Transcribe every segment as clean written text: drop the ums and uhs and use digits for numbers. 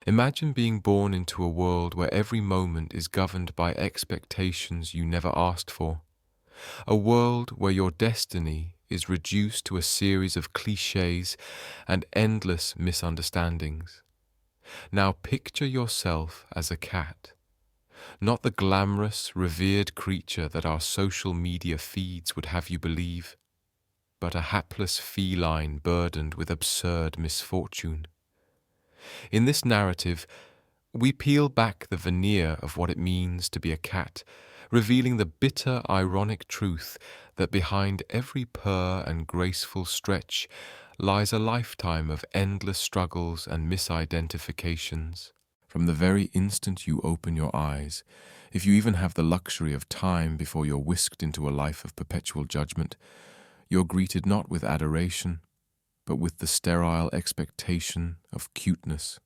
Imagine being born into a world where every moment is governed by expectations you never asked for. A world where your destiny is reduced to a series of cliches and endless misunderstandings. Now picture yourself as a cat, not the glamorous, revered creature that our social media feeds would have you believe, but a hapless feline burdened with absurd misfortune. In this narrative, we peel back the veneer of what it means to be a cat, revealing the bitter, ironic truth that behind every purr and graceful stretch lies a lifetime of endless struggles and misidentifications. From the very instant you open your eyes, if you even have the luxury of time before you're whisked into a life of perpetual judgment, you're greeted not with adoration, but with the sterile expectation of cuteness.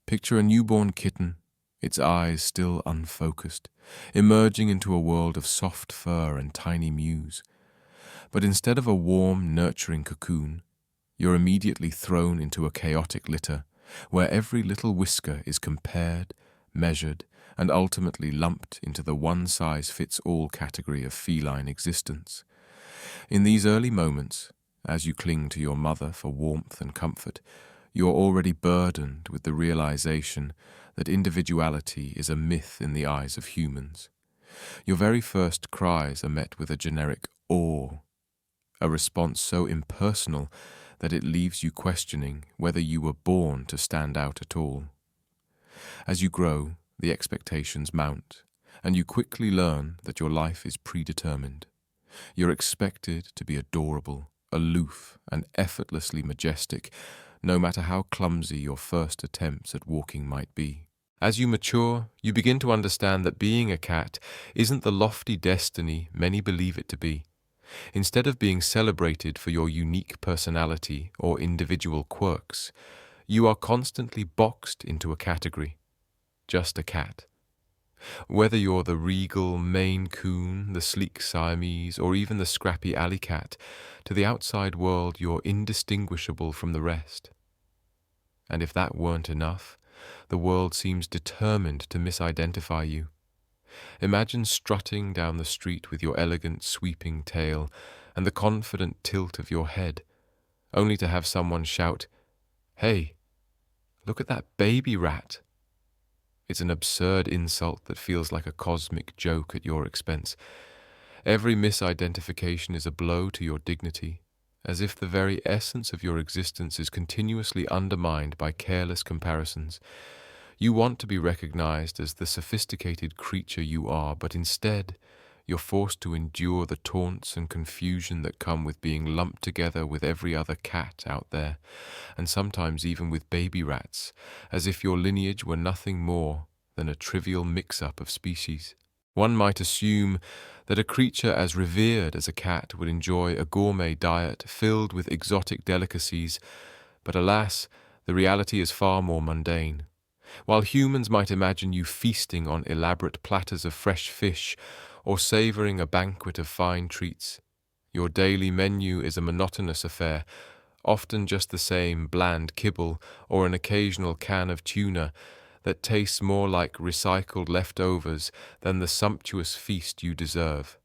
Picture a newborn kitten, its eyes still unfocused, emerging into a world of soft fur and tiny mews. But instead of a warm, nurturing cocoon, you're immediately thrown into a chaotic litter, where every little whisker is compared, measured, and ultimately lumped into the one-size-fits-all category of feline existence. In these early moments, as you cling to your mother for warmth and comfort, you are already burdened with the realization that individuality is a myth in the eyes of humans. Your very first cries are met with a generic awe, a response so impersonal that it leaves you questioning whether you were born to stand out at all. As you grow, the expectations mount, and you quickly learn that your life is predetermined. You're expected to be adorable, aloof, and effortlessly majestic, no matter how clumsy your first attempts at walking might be. As you mature, you begin to understand that being a cat isn't the lofty destiny many believe it to be. Instead of being celebrated for your unique personality or individual quirks, you are constantly boxed into a category. Just a cat. Whether you're the regal Maine Coon, the sleek Siamese, or even the scrappy alley cat, to the outside world you're indistinguishable from the rest. And if that weren't enough, the world seems determined to misidentify you. Imagine strutting down the street with your elegant sweeping tail and the confident tilt of your head, only to have someone shout, "Hey, look at that baby rat." It's an absurd insult that feels like a cosmic joke at your expense. Every misidentification is a blow to your dignity, as if the very essence of your existence is continuously undermined by careless comparisons. You want to be recognized as the sophisticated creature you are, but instead, you're forced to endure the taunts and confusion that come with being lumped together with every other cat out there, and sometimes even with baby rats, as if your lineage were nothing more than a trivial mix-up of species. One might assume that a creature as revered as a cat would enjoy a gourmet diet filled with exotic delicacies, but alas, the reality is far more mundane. While humans might imagine you feasting on elaborate platters of fresh fish or savoring a banquet of fine treats, your daily menu is a monotonous affair, often just the same bland kibble or an occasional can of tuna that tastes more like recycled leftovers than the sumptuous feast you deserve.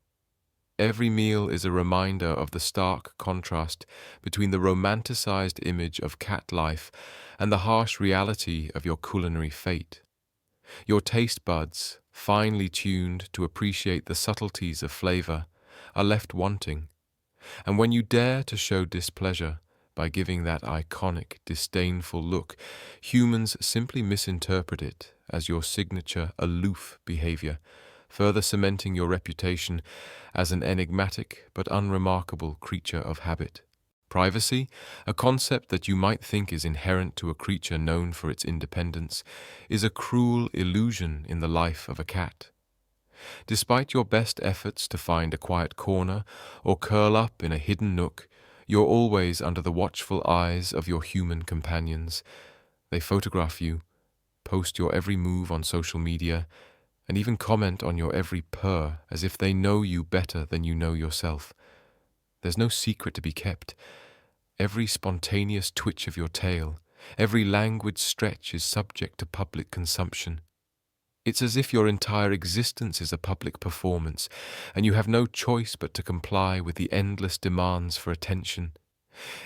Every meal is a reminder of the stark contrast between the romanticized image of cat life and the harsh reality of your culinary fate. Your taste buds, finely tuned to appreciate the subtleties of flavor, are left wanting. And when you dare to show displeasure by giving that iconic, disdainful look, humans simply misinterpret it as your signature aloof behavior, further cementing your reputation as an enigmatic but unremarkable creature of habit. Privacy, a concept that you might think is inherent to a creature known for its independence, is a cruel illusion in the life of a cat. Despite your best efforts to find a quiet corner or curl up in a hidden nook, you're always under the watchful eyes of your human companions. They photograph you, post your every move on social media, and even comment on your every purr as if they know you better than you know yourself. There's no secret to be kept. Every spontaneous twitch of your tail, Every languid stretch is subject to public consumption. It's as if your entire existence is a public performance, and you have no choice but to comply with the endless demands for attention,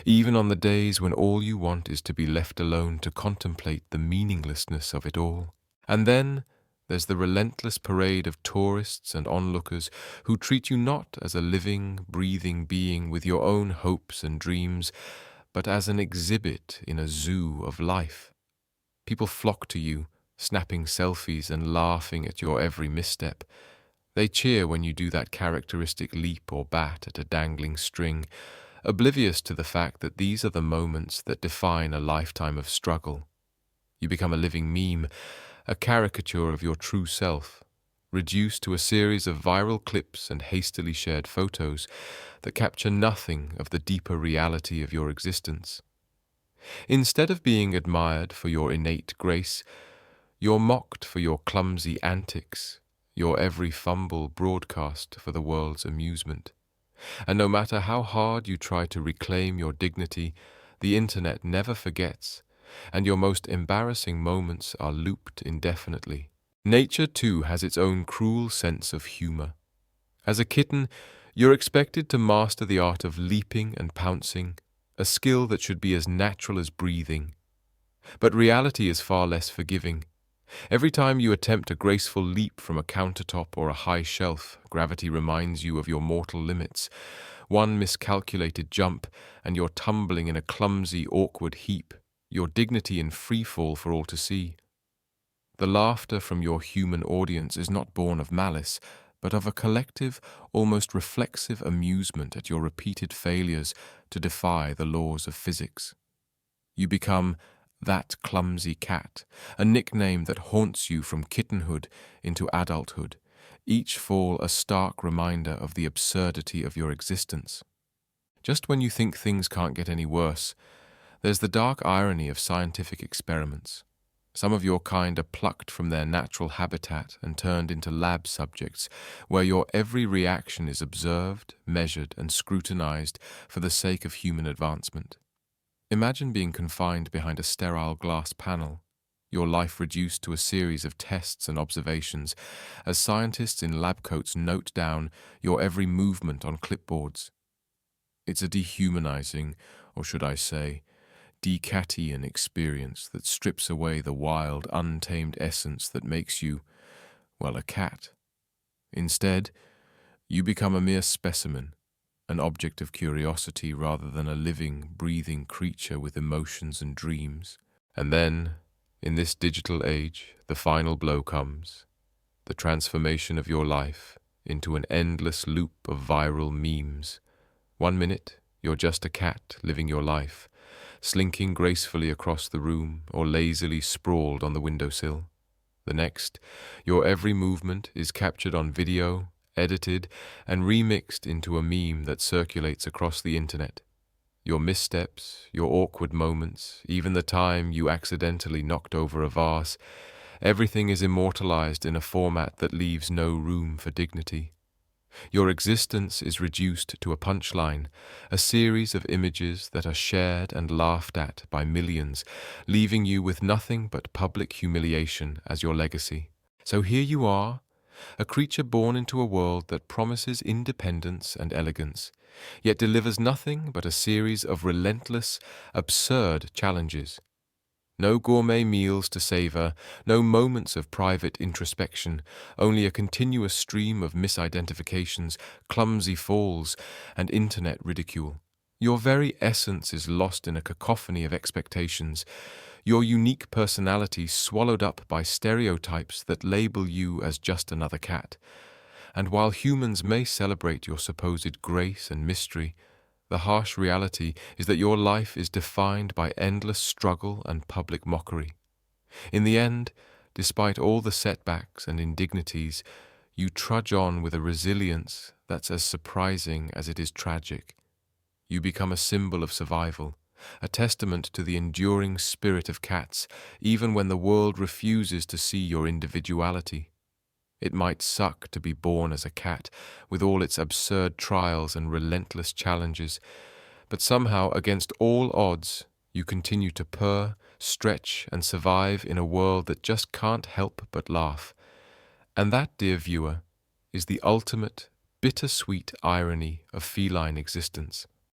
even on the days when all you want is to be left alone to contemplate the meaninglessness of it all. And then there's the relentless parade of tourists and onlookers who treat you not as a living, breathing being with your own hopes and dreams, but as an exhibit in a zoo of life. People flock to you, snapping selfies and laughing at your every misstep. They cheer when you do that characteristic leap or bat at a dangling string, oblivious to the fact that these are the moments that define a lifetime of struggle. You become a living meme, a caricature of your true self, reduced to a series of viral clips and hastily shared photos that capture nothing of the deeper reality of your existence. Instead of being admired for your innate grace, you're mocked for your clumsy antics, your every fumble broadcast for the world's amusement. And no matter how hard you try to reclaim your dignity, the internet never forgets, and your most embarrassing moments are looped indefinitely. Nature, too, has its own cruel sense of humor. As a kitten, you're expected to master the art of leaping and pouncing, a skill that should be as natural as breathing. But reality is far less forgiving. Every time you attempt a graceful leap from a countertop or a high shelf, gravity reminds you of your mortal limits. One miscalculated jump, and you're tumbling in a clumsy, awkward heap, your dignity in free fall for all to see. The laughter from your human audience is not born of malice, but of a collective, almost reflexive amusement at your repeated failures to defy the laws of physics. You become that clumsy cat, a nickname that haunts you from kittenhood into adulthood, each fall a stark reminder of the absurdity of your existence. Just when you think things can't get any worse, there's the dark irony of scientific experiments. Some of your kind are plucked from their natural habitat and turned into lab subjects, where your every reaction is observed, measured, and scrutinized for the sake of human advancement. Imagine being confined behind a sterile glass panel, your life reduced to a series of tests and observations, as scientists in lab coats note down your every movement on clipboards. It's a dehumanizing, or should I say, Decatian experience that strips away the wild, untamed essence that makes you, well, a cat. Instead, you become a mere specimen, an object of curiosity rather than a living, breathing creature with emotions and dreams. And then, in this digital age, the final blow comes, the transformation of your life into an endless loop of viral memes. 1 minute, you're just a cat living your life, slinking gracefully across the room or lazily sprawled on the windowsill. The next, your every movement is captured on video, edited, and remixed into a meme that circulates across the internet. Your missteps, your awkward moments, even the time you accidentally knocked over a vase, everything is immortalized in a format that leaves no room for dignity. Your existence is reduced to a punchline, a series of images that are shared and laughed at by millions, leaving you with nothing but public humiliation as your legacy. So here you are, a creature born into a world that promises independence and elegance, yet delivers nothing but a series of relentless, absurd challenges. No gourmet meals to savor, no moments of private introspection, only a continuous stream of misidentifications, clumsy falls, and internet ridicule. Your very essence is lost in a cacophony of expectations, your unique personality swallowed up by stereotypes that label you as just another cat. And while humans may celebrate your supposed grace and mystery, the harsh reality is that your life is defined by endless struggle and public mockery. In the end, despite all the setbacks and indignities, you trudge on with a resilience that's as surprising as it is tragic. You become a symbol of survival, a testament to the enduring spirit of cats, even when the world refuses to see your individuality. It might suck to be born as a cat, with all its absurd trials and relentless challenges, but somehow, against all odds, You continue to purr, stretch, and survive in a world that just can't help but laugh. And that, dear viewer, is the ultimate, bittersweet irony of feline existence.